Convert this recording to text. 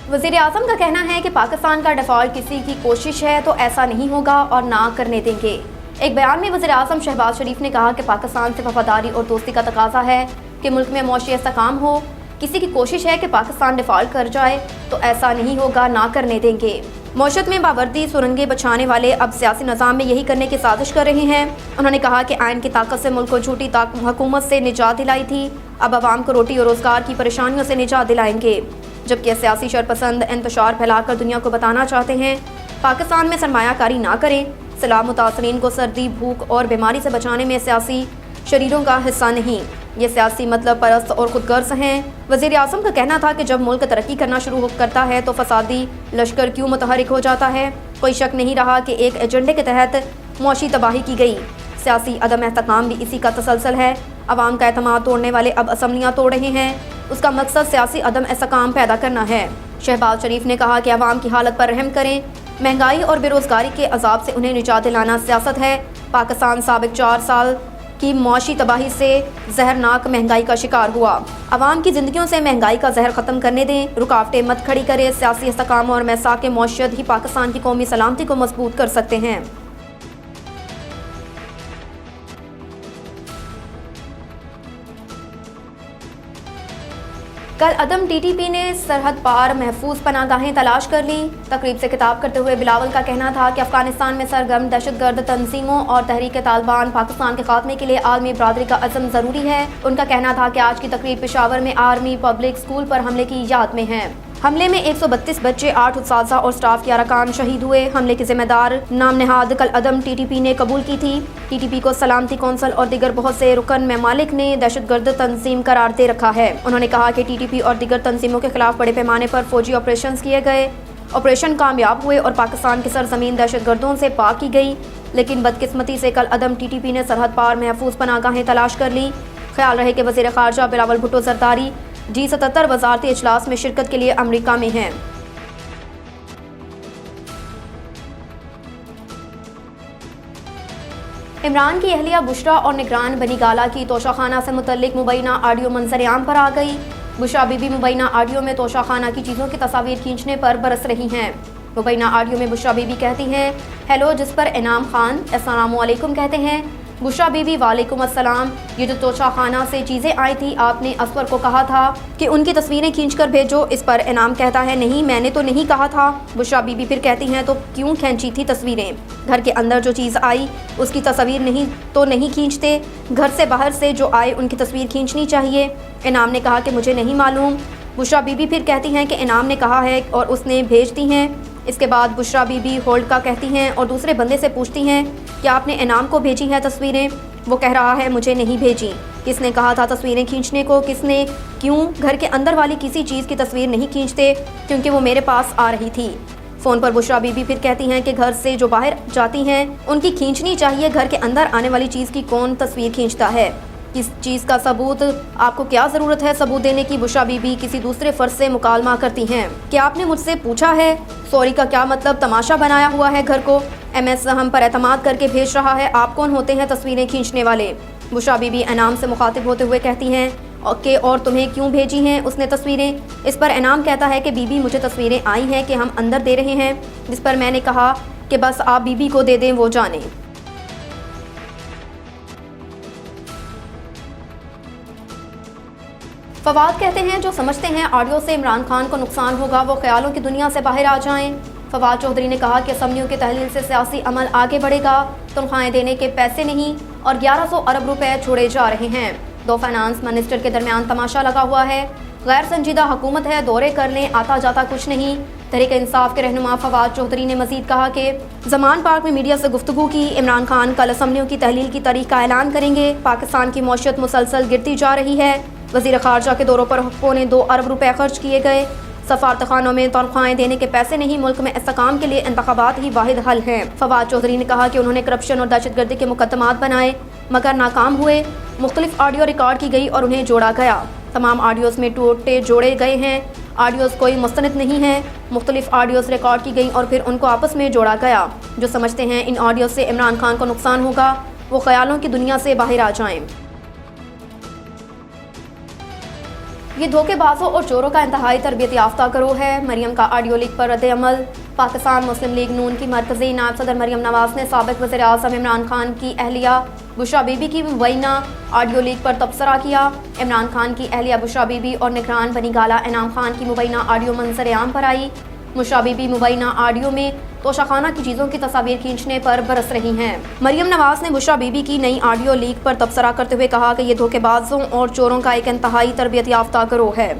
वज़ीर आज़म का कहना है कि पाकिस्तान का डिफ़ॉल्ट किसी की कोशिश है तो ऐसा नहीं होगा और ना करने देंगे। एक बयान में वज़ीर आज़म शहबाज शरीफ ने कहा कि पाकिस्तान से वफादारी और दोस्ती का तकाजा है कि मुल्क में मौशी इस्तेहकाम हो। किसी की कोशिश है कि पाकिस्तान डिफ़ॉल्ट कर जाए तो ऐसा नहीं होगा, ना करने देंगे। मौशत में बावर्दी सुरंगें बचाने वाले अब सियासी निज़ाम में यही करने की साजिश कर रहे हैं। उन्होंने कहा कि आइन की ताकत से मुल्क को झूठी हुकूमत से निजात दिलाई थी, अब आवाम को रोटी और रोज़गार की परेशानियों से निजात दिलाएंगे। जबकि सियासी शरपसंद इंतशार फैलाकर दुनिया को बताना चाहते हैं पाकिस्तान में सरमायाकारी ना करें। सैलाब मुतासरीन को सर्दी, भूख और बीमारी से बचाने में सियासी शरीरों का हिस्सा नहीं, ये सियासी मतलब परस्त और खुदगर्ज हैं। वज़ीर आज़म का कहना था कि जब मुल्क तरक्की करना शुरू करता है तो फसादी लश्कर क्यों मुतहरिक हो जाता है। कोई शक नहीं रहा कि एक एजेंडे के तहत मौशी तबाही की गई। सियासी अदम एहतकाम भी इसी का तसलसल है। अवाम का एतमाद तोड़ने वाले अब असम्बलियाँ तोड़ रहे हैं। उसका मकसद सियासी अदम एहतकाम पैदा करना है। शहबाज शरीफ ने कहा कि अवाम की हालत पर रहम करें। महंगाई और बेरोज़गारी के अजाब से उन्हें निजात दिलाना सियासत है। पाकिस्तान साबिक 4 साल की मौशी तबाही से जहरनाक महंगाई का शिकार हुआ। अवाम की ज़िंदगियों से महंगाई का जहर ख़त्म करने दें, रुकावटें मत खड़ी करें। सियासी इस्तेहकाम और मैसाक मौशियत ही पाकिस्तान की कौमी सलामती को मजबूत कर सकते हैं। कल अदम टीटीपी ने सरहद पार महफूज पनागाहें तलाश कर ली। तकरीब से खिताब करते हुए बिलावल का कहना था कि अफगानिस्तान में सरगर्म दहशतगर्द तंजीमों और तहरीक तालिबान पाकिस्तान के खात्मे के लिए आलमी बरादरी का अज़म ज़रूरी है। उनका कहना था कि आज की तकरीब पेशावर में आर्मी पब्लिक स्कूल पर हमले की याद में है। हमले में 132 बच्चे, 8 उस्ताज़ा और स्टाफ के अरकान शहीद हुए। हमले की जिम्मेदार नाम नहाद कल अदम टीटीपी ने कबूल की थी। टीटीपी को सलामती कौंसिल और दीगर बहुत से रुकन ममालिक ने दहशतगर्द तंजीम करार दे रखा है। उन्होंने कहा कि टीटीपी और दीगर तंजीमों के खिलाफ बड़े पैमाने पर फौजी ऑपरेशन किए गए। ऑपरेशन कामयाब हुए और पाकिस्तान की सरजमीन दहशतगर्दों से पाक की गई। लेकिन बदकिस्मती से कल अदम टीटीपी ने सरहद पार महफूज पनागाहें तलाश कर ली। ख्याल रहे कि वज़ीर ख़ारजा बिलावल भुट्टो ज़रदारी G77 वज़ारती इजलास में शिरकत के लिए अमरीका में हैं। इमरान की अहलिया बुशरा और निगरान बनी गाला की तोशाखाना से मुतल्लिक मुबैना ऑडियो मंजर आम पर आ गई। बुशरा बीबी मुबैना ऑडियो में तोशाखाना की चीज़ों की तस्वीर खींचने पर बरस रही हैं। मुबैना ऑडियो में बुशरा बीबी कहती हैं हेलो, जिस पर इनाम खान अस्सलामु अलैकुम कहते हैं। बुशरा बीबी वालेकुम अस्सलाम, ये जो तोशाखाना से चीज़ें आई थी आपने असवर को कहा था कि उनकी तस्वीरें खींचकर भेजो। इस पर इनाम कहता है नहीं, मैंने तो नहीं कहा था। बुशरा बीबी फिर कहती हैं तो क्यों खींची थी तस्वीरें? घर के अंदर जो चीज़ आई उसकी तस्वीर नहीं खींचते, घर से बाहर से जो आए उनकी तस्वीर खींचनी चाहिए। इनाम ने कहा कि मुझे नहीं मालूम। बुशरा बीबी फिर कहती हैं कि इनाम ने कहा है और उसने भेज दी हैं। इसके बाद बुशरा बीबी होल्ड का कहती हैं और दूसरे बंदे से पूछती हैं कि आपने इनाम को भेजी हैं तस्वीरें? वो कह रहा है मुझे नहीं भेजी। किसने कहा था तस्वीरें खींचने को? किसने? क्यों? घर के अंदर वाली किसी चीज़ की तस्वीर नहीं खींचते क्योंकि वो मेरे पास आ रही थी। फ़ोन पर बुशरा बीबी फिर कहती हैं कि घर से जो बाहर जाती हैं उनकी खींचनी चाहिए, घर के अंदर आने वाली चीज़ की कौन तस्वीर खींचता है? किस चीज़ का सबूत? आपको क्या ज़रूरत है सबूत देने की? बुशरा बीबी किसी दूसरे फ़र्ज से मुकालमा करती हैं कि आपने मुझसे पूछा है सॉरी का क्या मतलब? तमाशा बनाया हुआ है घर को। MS हम पर एतमाद करके भेज रहा है। आप कौन होते हैं तस्वीरें खींचने वाले? बुशरा बीबी इनाम से मुखातिब होते हुए कहती हैं और तुम्हें क्यों भेजी हैं उसने तस्वीरें? इस पर इनाम कहता है कि बीबी मुझे तस्वीरें आई हैं कि हम अंदर दे रहे हैं, जिस पर मैंने कहा कि बस आप बीबी को दे दें, वो जाने। फवाद कहते हैं जो समझते हैं ऑडियो से इमरान खान को नुकसान होगा वो ख्यालों की दुनिया से बाहर आ जाएं। फवाद चौधरी ने कहा कि असम्बलियों की तहलील से सियासी अमल आगे बढ़ेगा। तनख्वाहें देने के पैसे नहीं और 1100 अरब रुपए छोड़े जा रहे हैं। दो फाइनेंस मिनिस्टर के दरमियान तमाशा लगा हुआ है। गैर संजीदा हुकूमत है, दौरे कर लें, आता जाता कुछ नहीं। तहरीक इंसाफ के रहनुमा फवाद चौधरी ने मजीद कहा कि जमान पार्क में मीडिया से गुफ्तगू की। इमरान खान कल असम्बलियों की तहलील की तारीख का ऐलान करेंगे। पाकिस्तान की मौशियत मुसलसल गिरती जा रही है। वज़ीर ख़ारजा के दौरों पर 2.25 अरब रुपए खर्च किए गए। सफारत खानों में तनख्वाहें देने के पैसे नहीं, मुल्क में इस्तेहकाम के लिए इंतखाबात ही वाहिद हल हैं। फवाद चौधरी ने कहा कि उन्होंने करप्शन और दहशतगर्दी के मुकदमात बनाए मगर नाकाम हुए। मुख्तलिफ ऑडियो रिकॉर्ड की गई और उन्हें जोड़ा गया। तमाम ऑडियोज़ में टूटे जोड़े गए हैं। ऑडियोज़ कोई मुस्तनद नहीं है। मुख्तलिफ ऑडियोज़ रिकॉर्ड की गई और फिर उनको आपस में जोड़ा गया। जो समझते हैं इन ऑडियो से इमरान खान को नुकसान होगा वो ख्यालों की दुनिया से बाहर आ जाएं। ये धोखेबाजों और चोरों का इंतहाई तरबियत याफ्ता गिरोह है। मरियम का ऑडियो लीक पर रद्द-ए-अमल। पाकिस्तान मुस्लिम लीग नून की मरकजी नायब सदर मरियम नवाज ने साबिक वज़ीर आज़म इमरान खान की अहलिया बुशरा बीबी की मुबैना ऑडियो लीक पर तबसरा किया। इमरान खान की अहलिया बुशरा बीबी और निगरान बनी गाला इनाम खान की मुबैना ऑडियो मंजर-ए-आम पर आई। बुशरा बीबी मुबैना ऑडियो में तोशाखाना की चीज़ों की तस्वीर खींचने पर बरस रही हैं। मरियम नवाज ने बुशरा बीबी की नई ऑडियो लीक पर तबसरा करते हुए कहा कि यह धोखेबाजों और चोरों का एक इंतहाई तरबियत याफ्ता गिरोह है।